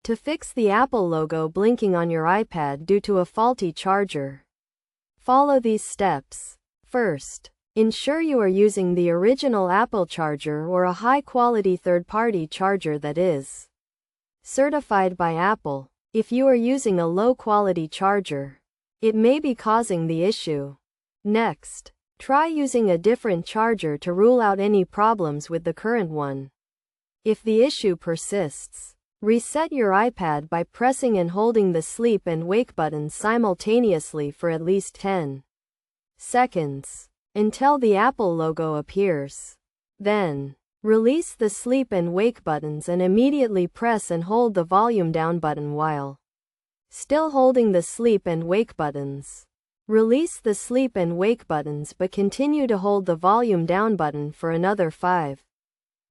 To fix the Apple logo blinking on your iPad due to a faulty charger, follow these steps. First, ensure you are using the original Apple charger or a high-quality third-party charger that is certified by Apple. If you are using a low-quality charger, it may be causing the issue. Next, try using a different charger to rule out any problems with the current one. If the issue persists, reset your iPad by pressing and holding the sleep and wake buttons simultaneously for at least 10 seconds until the Apple logo appears. Then, release the sleep and wake buttons and immediately press and hold the volume down button while still holding the sleep and wake buttons. Release the sleep and wake buttons but continue to hold the volume down button for another 5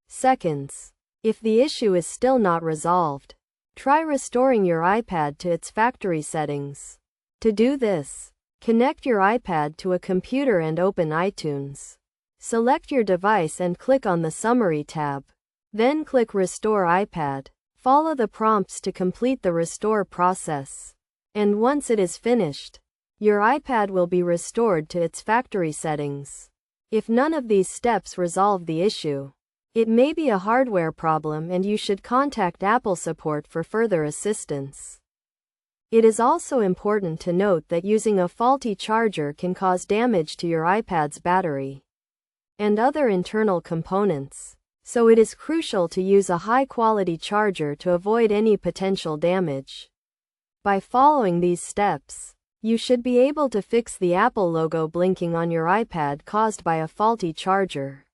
seconds. If the issue is still not resolved, try restoring your iPad to its factory settings. To do this, connect your iPad to a computer and open iTunes. Select your device and click on the Summary tab. Then click Restore iPad. Follow the prompts to complete the restore process. And once it is finished, your iPad will be restored to its factory settings. If none of these steps resolve the issue, it may be a hardware problem and you should contact Apple support for further assistance. It is also important to note that using a faulty charger can cause damage to your iPad's battery and other internal components, so it is crucial to use a high-quality charger to avoid any potential damage. By following these steps, you should be able to fix the Apple logo blinking on your iPad caused by a faulty charger.